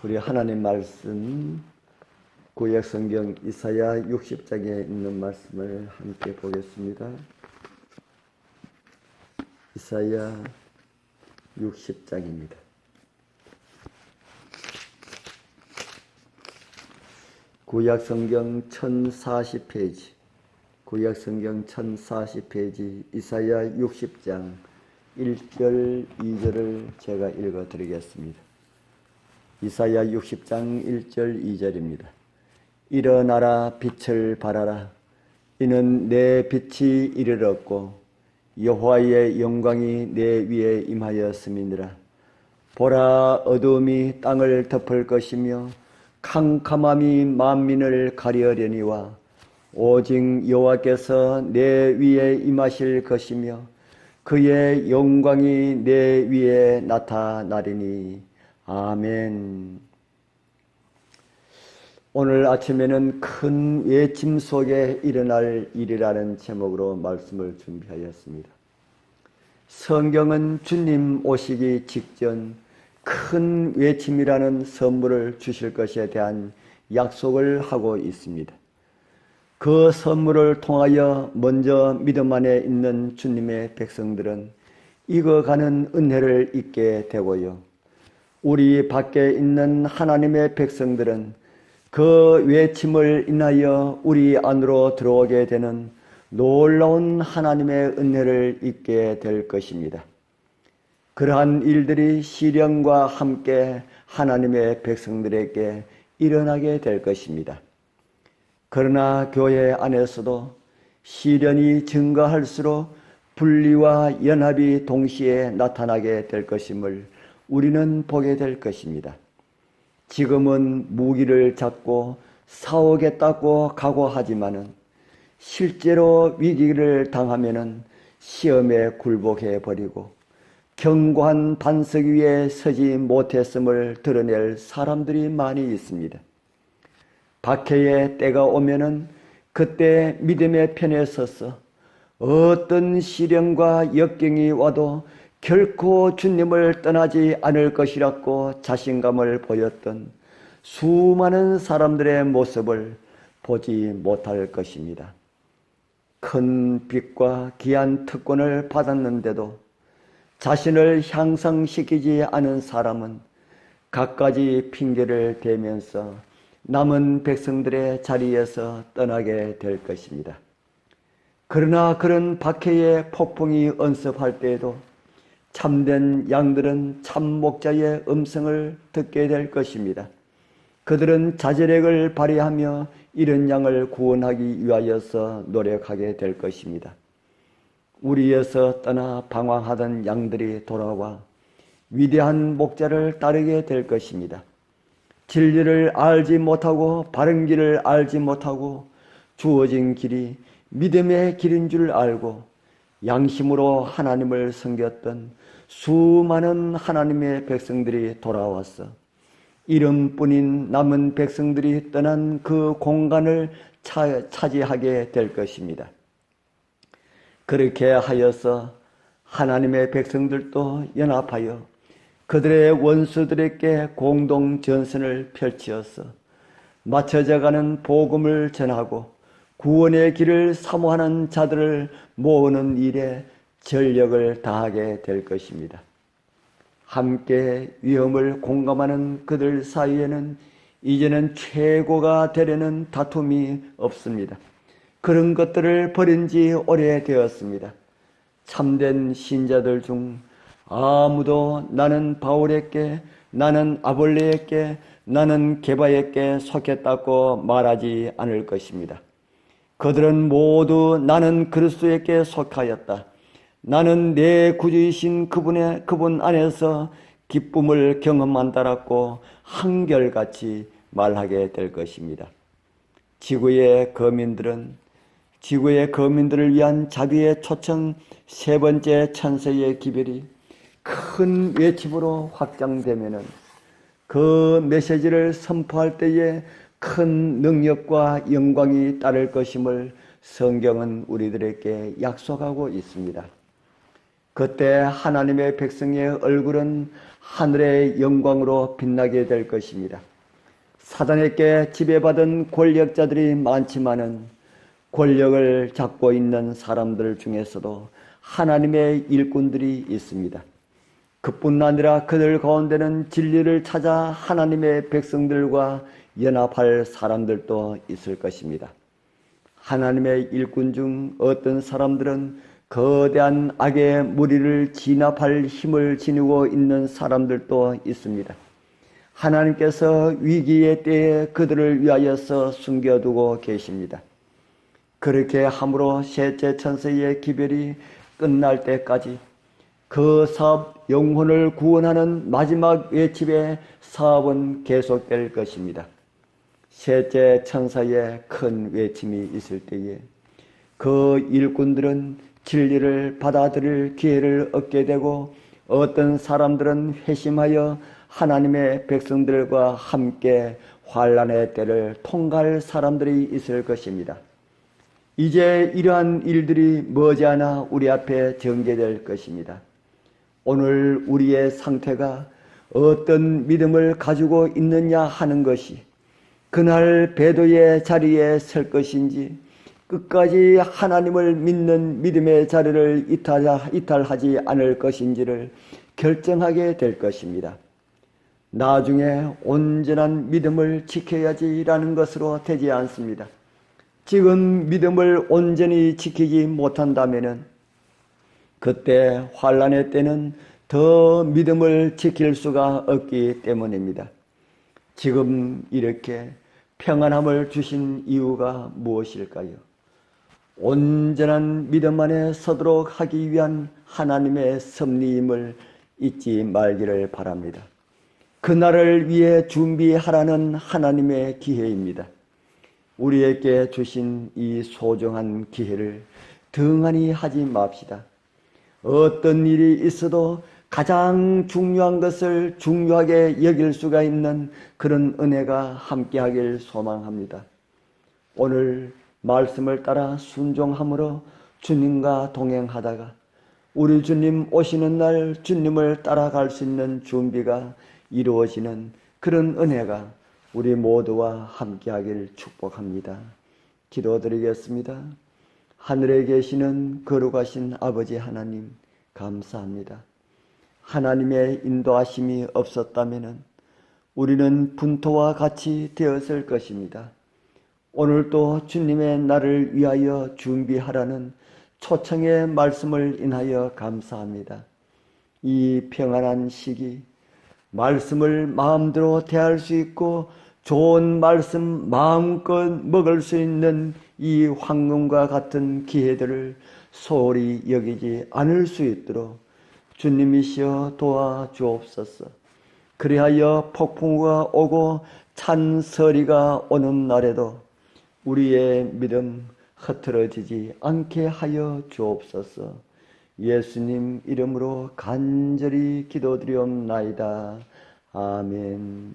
우리 하나님 말씀 구약 성경 이사야 60장에 있는 말씀을 함께 보겠습니다. 이사야 60장입니다. 구약 성경 1040페이지, 구약 성경 1040페이지 이사야 60장 1절 2절을 제가 읽어 드리겠습니다. 이사야 60장 1절 2절입니다. 일어나라 빛을 발하라. 이는 내 빛이 이르렀고 여호와의 영광이 내 위에 임하였음이니라. 보라, 어두움이 땅을 덮을 것이며 캄캄함이 만민을 가려려니와 오직 여호와께서 내 위에 임하실 것이며 그의 영광이 내 위에 나타나리니. 아멘. 오늘 아침에는 큰 외침 속에 일어날 일이라는 제목으로 말씀을 준비하였습니다. 성경은 주님 오시기 직전 큰 외침이라는 선물을 주실 것에 대한 약속을 하고 있습니다. 그 선물을 통하여 먼저 믿음 안에 있는 주님의 백성들은 익어가는 은혜를 잊게 되고요, 우리 밖에 있는 하나님의 백성들은 그 외침을 인하여 우리 안으로 들어오게 되는 놀라운 하나님의 은혜를 잊게 될 것입니다. 그러한 일들이 시련과 함께 하나님의 백성들에게 일어나게 될 것입니다. 그러나 교회 안에서도 시련이 증가할수록 분리와 연합이 동시에 나타나게 될 것임을 우리는 보게 될 것입니다. 지금은 무기를 잡고 싸우겠다고 각오하지만은 실제로 위기를 당하면은 시험에 굴복해 버리고 견고한 반석 위에 서지 못했음을 드러낼 사람들이 많이 있습니다. 박해의 때가 오면은 그때 믿음의 편에 서서 어떤 시련과 역경이 와도 결코 주님을 떠나지 않을 것이라고 자신감을 보였던 수많은 사람들의 모습을 보지 못할 것입니다. 큰 빚과 귀한 특권을 받았는데도 자신을 향상시키지 않은 사람은 갖가지 핑계를 대면서 남은 백성들의 자리에서 떠나게 될 것입니다. 그러나 그런 박해의 폭풍이 언습할 때에도 참된 양들은 참 목자의 음성을 듣게 될 것입니다. 그들은 자제력을 발휘하며 이런 양을 구원하기 위하여서 노력하게 될 것입니다. 우리에서 떠나 방황하던 양들이 돌아와 위대한 목자를 따르게 될 것입니다. 진리를 알지 못하고 바른 길을 알지 못하고 주어진 길이 믿음의 길인 줄 알고 양심으로 하나님을 섬겼던 수많은 하나님의 백성들이 돌아와서 이름뿐인 남은 백성들이 떠난 그 공간을 차지하게 될 것입니다. 그렇게 하여서 하나님의 백성들도 연합하여 그들의 원수들에게 공동 전선을 펼치어서 맞춰져가는 복음을 전하고 구원의 길을 사모하는 자들을 모으는 일에 전력을 다하게 될 것입니다. 함께 위험을 공감하는 그들 사이에는 이제는 최고가 되려는 다툼이 없습니다. 그런 것들을 버린 지 오래되었습니다. 참된 신자들 중 아무도 나는 바울에게, 나는 아볼레에게, 나는 게바에게 속했다고 말하지 않을 것입니다. 그들은 모두 나는 그리스도에게 속하였다. 나는 내 구주이신 그분 안에서 기쁨을 경험한다라고 한결같이 말하게 될 것입니다. 지구의 거민들을 위한 자비의 초청 세 번째 천세의 기별이 큰 외침으로 확장되면은 그 메시지를 선포할 때에 큰 능력과 영광이 따를 것임을 성경은 우리들에게 약속하고 있습니다. 그때 하나님의 백성의 얼굴은 하늘의 영광으로 빛나게 될 것입니다. 사단에게 지배받은 권력자들이 많지만은 권력을 잡고 있는 사람들 중에서도 하나님의 일꾼들이 있습니다. 그뿐 아니라 그들 가운데는 진리를 찾아 하나님의 백성들과 연합할 사람들도 있을 것입니다. 하나님의 일꾼 중 어떤 사람들은 거대한 악의 무리를 진압할 힘을 지니고 있는 사람들도 있습니다. 하나님께서 위기의 때에 그들을 위하여서 숨겨두고 계십니다. 그렇게 함으로 셋째 천사의 기별이 끝날 때까지 그 사업, 영혼을 구원하는 마지막 외침의 사업은 계속될 것입니다. 셋째 천사의 큰 외침이 있을 때에 그 일꾼들은 진리를 받아들일 기회를 얻게 되고 어떤 사람들은 회심하여 하나님의 백성들과 함께 환난의 때를 통과할 사람들이 있을 것입니다. 이제 이러한 일들이 머지않아 우리 앞에 전개될 것입니다. 오늘 우리의 상태가 어떤 믿음을 가지고 있느냐 하는 것이 그날 배도의 자리에 설 것인지 끝까지 하나님을 믿는 믿음의 자리를 이탈하지 않을 것인지를 결정하게 될 것입니다. 나중에 온전한 믿음을 지켜야지라는 것으로 되지 않습니다. 지금 믿음을 온전히 지키지 못한다면 그때 환난의 때는 더 믿음을 지킬 수가 없기 때문입니다. 지금 이렇게 평안함을 주신 이유가 무엇일까요? 온전한 믿음 안에 서도록 하기 위한 하나님의 섭리임을 잊지 말기를 바랍니다. 그날을 위해 준비하라는 하나님의 기회입니다. 우리에게 주신 이 소중한 기회를 등한히 하지 맙시다. 어떤 일이 있어도 가장 중요한 것을 중요하게 여길 수가 있는 그런 은혜가 함께하길 소망합니다. 오늘 말씀을 따라 순종함으로 주님과 동행하다가 우리 주님 오시는 날 주님을 따라갈 수 있는 준비가 이루어지는 그런 은혜가 우리 모두와 함께하길 축복합니다. 기도드리겠습니다. 하늘에 계시는 거룩하신 아버지 하나님 감사합니다. 하나님의 인도하심이 없었다면 우리는 분토와 같이 되었을 것입니다. 오늘도 주님의 날을 위하여 준비하라는 초청의 말씀을 인하여 감사합니다. 이 평안한 시기 말씀을 마음대로 대할 수 있고 좋은 말씀 마음껏 먹을 수 있는 이 황금과 같은 기회들을 소홀히 여기지 않을 수 있도록 주님이시여 도와주옵소서. 그리하여 폭풍우가 오고 찬서리가 오는 날에도 우리의 믿음 흐트러지지 않게 하여 주옵소서. 예수님 이름으로 간절히 기도드리옵나이다. 아멘.